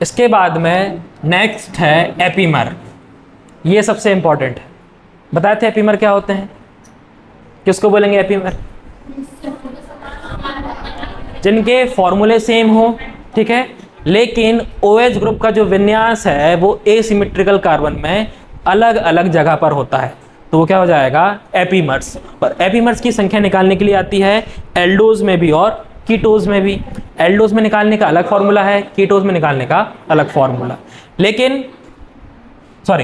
इसके बाद में नेक्स्ट है एपीमर। ये सबसे इंपॉर्टेंट है। बताए थे एपीमर क्या होते हैं? किसको बोलेंगे एपीमर? जिनके फॉर्मूले सेम हो, ठीक है, लेकिन OH ग्रुप का जो विन्यास है वो एसिमेट्रिकल कार्बन में अलग अलग जगह पर होता है, तो वो क्या हो जाएगा? एपीमर्स। और एपीमर्स की संख्या निकालने के लिए आती है एल्डोज में भी और कीटोज में भी। एल्डोज में निकालने का अलग फॉर्मूला है, कीटोज में निकालने का अलग फॉर्मूला। लेकिन सॉरी,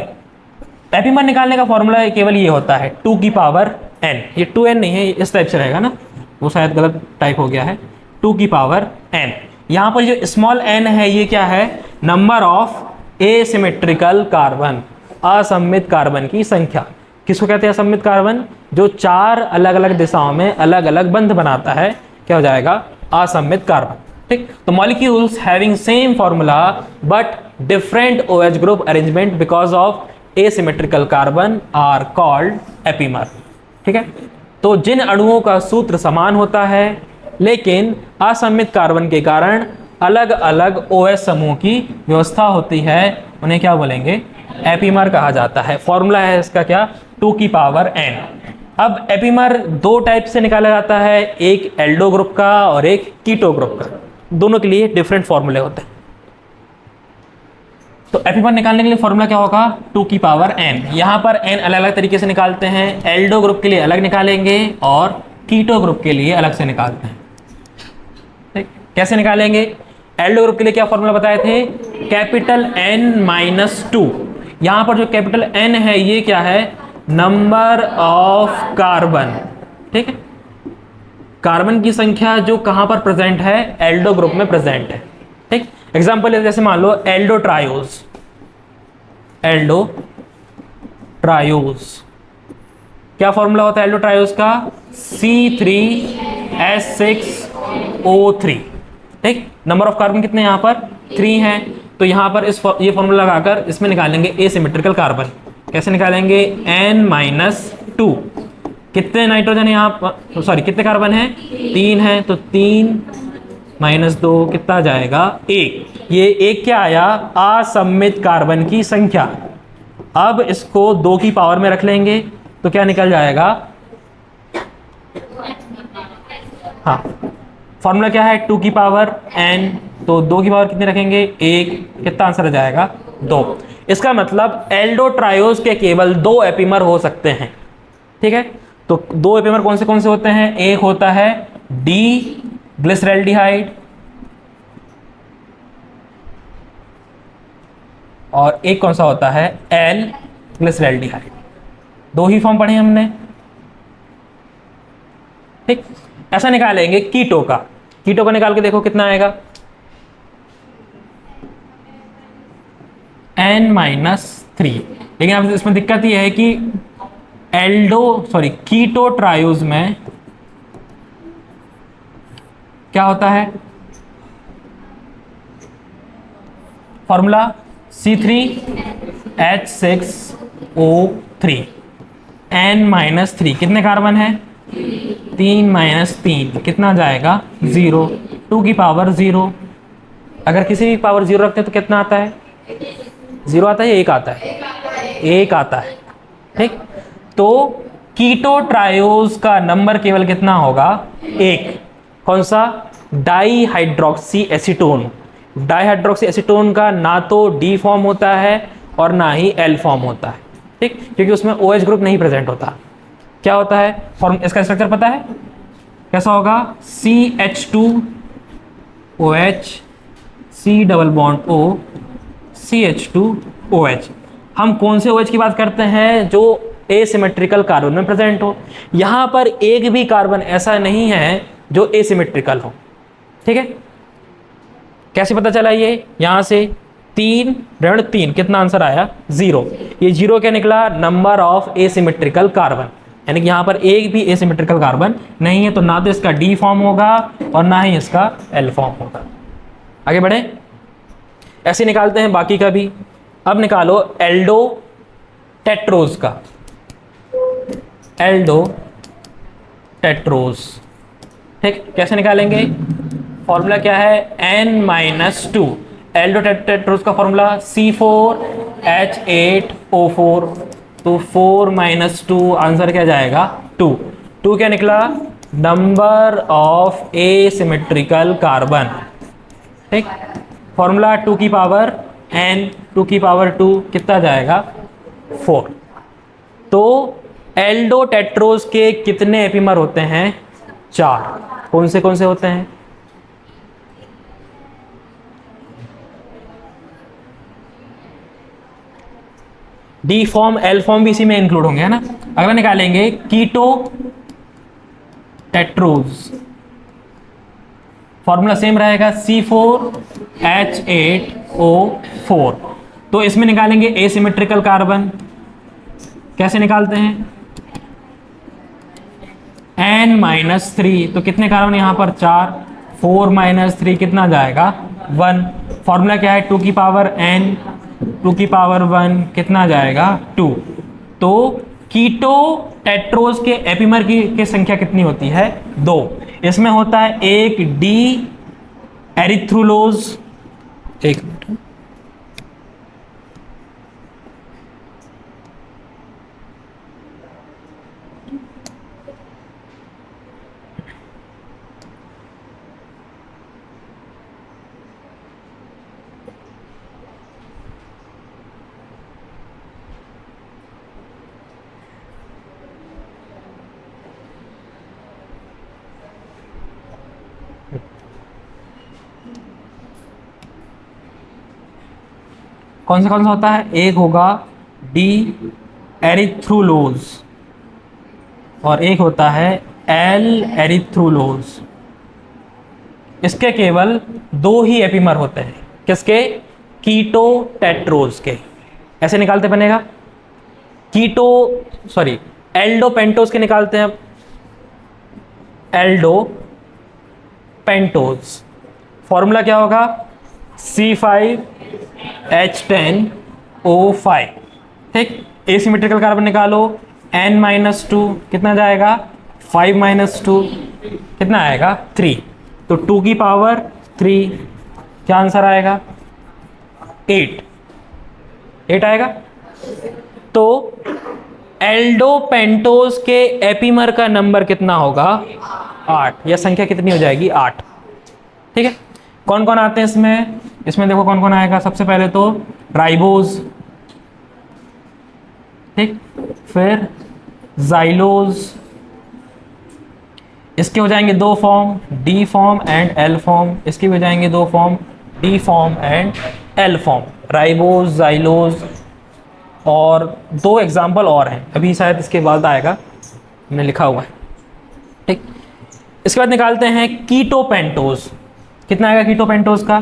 एपीमर निकालने का फॉर्मूला केवल ये होता है 2 की पावर n। ये 2n नहीं है, इस टाइप से रहेगा ना, वो शायद गलत टाइप हो गया है। 2 की पावर n। यहाँ पर जो स्मॉल n है ये क्या है? नंबर ऑफ एसिमेट्रिकल कार्बन, असममित कार्बन की संख्या। किसको कहते हैं असममित कार्बन? जो 4 अलग अलग दिशाओं में अलग अलग बंध बनाता है, क्या हो जाएगा? असममित कार्बन। ठीक, तो molecules having same formula but different OH group arrangement because of asymmetrical carbon are called epimer. ठीक है, तो जिन अणुओं का सूत्र समान होता है लेकिन असममित कार्बन के कारण अलग अलग OH समूह की व्यवस्था होती है, उन्हें क्या बोलेंगे? एपीमर कहा जाता है। फॉर्मूला है इसका क्या? 2 की पावर n। अब एपीमर 2 टाइप से निकाला जाता है, एक एल्डो ग्रुप का और एक कीटो ग्रुप का। दोनों के लिए डिफरेंट फॉर्मूले होते हैं। तो एपीमर निकालने के लिए फॉर्मूला क्या होगा? 2 की पावर n। यहाँ पर n अलग अलग तरीके से निकालते हैं। एल्डो ग्रुप के लिए अलग निकालेंगे और कीटो ग्रुप के लिए अलग से निकालते हैं। ठीक, कैसे निकालेंगे? एल्डो ग्रुप के लिए क्या फॉर्मूला बताए थे? Capital N-2। यहाँ पर जो कैपिटल N है ये क्या है? Number of carbon. ठीक है, कार्बन की संख्या जो कहां पर प्रेजेंट है? एल्डो ग्रुप में प्रेजेंट है। ठीक, एग्जांपल जैसे मान लो एल्डो ट्रायोज। एल्डो ट्रायोज क्या फॉर्मूला होता है एल्डो ट्रायोज का? C3H6O3। ठीक, नंबर ऑफ कार्बन कितने यहाँ पर? 3 है, तो यहाँ पर ये फॉर्मूला लगाकर इसमें निकालेंगे एसिमेट्रिकल कार्बन। कैसे निकालेंगे? N-2। कितने नाइट्रोजन है यहाँ पर? सॉरी, कितने कार्बन है? 3 है, तो 3 - 2 कितना जाएगा? 1। ये 1 क्या आया? असममित कार्बन की संख्या। अब इसको 2 की पावर में रख लेंगे तो क्या निकल जाएगा? हाँ, फॉर्मूला क्या है? 2 की पावर n, तो 2 की पावर कितने रखेंगे? 1। कितना आंसर आ जाएगा? 2। इसका मतलब एल्डो ट्रायोज के केवल 2 एपीमर हो सकते हैं। ठीक है, तो 2 एपीमर कौन से होते हैं? एक होता है डी ग्लिसरैल्डिहाइड और एक कौन सा होता है? एल ग्लिसरैल्डिहाइड। 2 ही फॉर्म पढ़े हमने। ठीक, ऐसा निकालेंगे कीटो का। कीटो का निकाल के देखो कितना आएगा? N-3। लेकिन अब इसमें दिक्कत यह है कि कीटो ट्रायोज में क्या होता है? Formula C3H6O3। N-3 कितने कार्बन है? 3 - 3 कितना जाएगा? 0। 2 की पावर 0। अगर किसी भी पावर 0 रखते हैं तो कितना आता है? 0 आता है या 1 आता है? 1 आता है। ठीक, तो कीटो ट्रायोज का नंबर केवल कितना होगा? 1। कौन सा? Di hydroxy acetone. Di hydroxy acetone का ना तो D फॉर्म होता है और ना ही L फॉर्म होता है। ठीक, क्योंकि उसमें OH ग्रुप नहीं प्रेजेंट होता। क्या होता है फॉर्म? इसका स्ट्रक्चर पता है कैसा होगा? CH2OH C double bond O CH2OH। हम कौन से OH की बात करते हैं? जो एसिमेट्रिकल कार्बन में प्रेजेंट हो। यहां पर एक भी कार्बन ऐसा नहीं है जो एसिमेट्रिकल हो। ठीक है, कैसे पता चला? ये यहां से 3 ऋण 3 कितना आंसर आया? 0। ये 0 क्या निकला? Number of asymmetrical carbon. यानी कि यहां पर एक भी एसिमेट्रिकल कार्बन नहीं है, तो ना तो इसका D फॉर्म होगा और ना ही इसका L फॉर्म होगा। आगे बढ़े, ऐसे निकालते हैं बाकी का भी। अब निकालो एल्डो टेट्रोज का। Aldo tetrose. ठीक, कैसे निकालेंगे? फॉर्मूला क्या है? N-2। एल्डोटेट्रोज का फॉर्मूला C4H8O4, तो 4 - 2 आंसर क्या जाएगा 2। 2 क्या निकला, नंबर ऑफ एसिमेट्रिकल कार्बन। ठीक, फॉर्मूला 2 की पावर n 2 की पावर 2 कितना जाएगा 4। तो एल्डोटेट्रोज के कितने एपिमर होते हैं 4। कौन से होते हैं, डी फॉर्म एल फॉर्म भी इसी में इंक्लूड होंगे, है ना। अगर निकालेंगे कीटो टेट्रोज, फॉर्मूला सेम रहेगा C4H8O4। तो इसमें निकालेंगे एसिमेट्रिकल कार्बन, कैसे निकालते हैं, n-3, तो कितने कार्बन यहां पर 4, 4 - 3 कितना जाएगा 1। फॉर्मूला क्या है 2 की पावर n 2 की पावर 1 कितना जाएगा 2। तो कीटो टेट्रोज के एपिमर की संख्या कितनी होती है 2। इसमें होता है एक डी एरिथ्रुलोज, एक मिनट, कौन सा होता है, एक होगा डी एरिथ्रुलोज और एक होता है एल एरिथ्रुलोज। इसके केवल 2 ही एपिमर होते हैं, किसके, कीटो टेट्रोज के। ऐसे निकालते बनेगा एल्डो पेंटोज के निकालते हैं, एल्डो पेंटोज फॉर्मूला क्या होगा C5H10O5। ठीक, एसिमेट्रिकल कार्बन निकालो, n-2 कितना जाएगा 5 - 2 कितना आएगा 3, तो 2 की पावर 3 क्या आंसर आएगा 8 आएगा। तो एल्डो पेंटोज के एपिमर का नंबर कितना होगा 8, यह संख्या कितनी हो जाएगी 8। ठीक है, कौन कौन आते हैं इसमें देखो कौन कौन आएगा। सबसे पहले तो राइबोज, ठीक, फिर जाइलोज, इसके हो जाएंगे 2 form, D form and L form. इसके हो जाएंगे 2 form, D form and L form, ribose, xylose. और 2 एग्जाम्पल और हैं, अभी शायद इसके बाद आएगा, हमने लिखा हुआ है। ठीक, इसके बाद निकालते हैं कीटो पेंटोज। कितना आएगा कीटो पेंटोज का,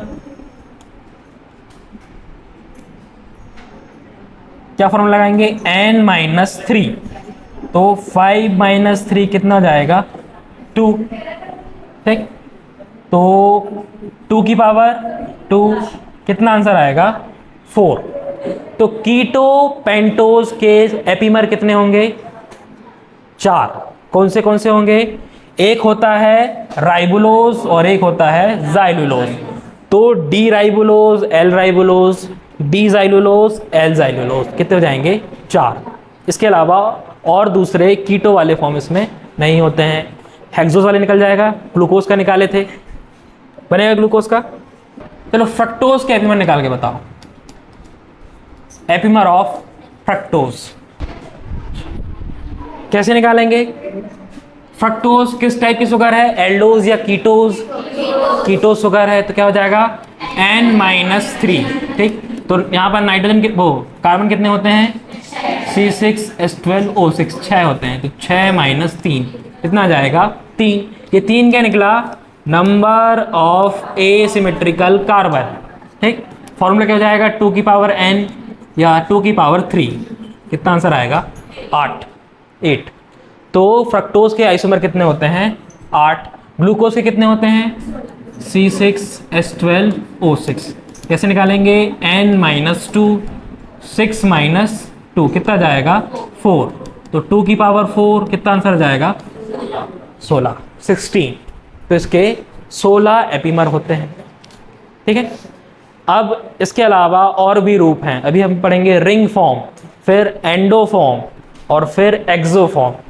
क्या फॉर्मूला लगाएंगे n-3, तो 5 - 3 कितना जाएगा 2। ठीक, तो 2 की पावर 2 कितना आंसर आएगा 4। तो कीटो पेंटोज के एपिमर कितने होंगे 4। कौन से होंगे, एक होता है राइबुलोज और एक होता है जाइलुलोज। तो D ribulose, L ribulose, D xylulose, L xylulose कितने हो जाएंगे 4। इसके अलावा और दूसरे कीटो वाले फॉर्म इसमें नहीं होते हैं। हेक्सोज वाले निकल जाएगा, ग्लूकोज का निकाले थे, बनेगा ग्लूकोज का। चलो फ्रक्टोज के एपिमर निकाल के बताओ, एपिमर ऑफ फ्रक्टोज कैसे निकालेंगे। फ्रक्टोज किस टाइप की शुगर है, एल्डोज या कीटोज, कीटो शुगर है, तो क्या हो जाएगा n-3। ठीक, तो यहाँ पर नाइट्रोजन के वो कार्बन कितने होते हैं C6H12O6 6 होते हैं, तो 6 - 3 कितना आ जाएगा 3। ये 3 क्या निकला, नंबर ऑफ एसिमेट्रिकल कार्बन। ठीक, फॉर्मूला क्या हो जाएगा 2 की पावर n या 2 की पावर 3 कितना आंसर आएगा 8। तो फ्रक्टोज के आइसोमर कितने होते हैं 8। ग्लूकोज के कितने होते हैं C6H12O6। कैसे निकालेंगे n-2 6 - 2 कितना जाएगा 4। तो 2 की पावर 4 कितना आंसर जाएगा 16। तो इसके 16 एपिमर होते हैं। ठीक है, अब इसके अलावा और भी रूप हैं, अभी हम पढ़ेंगे रिंग फॉर्म, फिर एंडोफॉर्म और फिर एक्सोफॉर्म।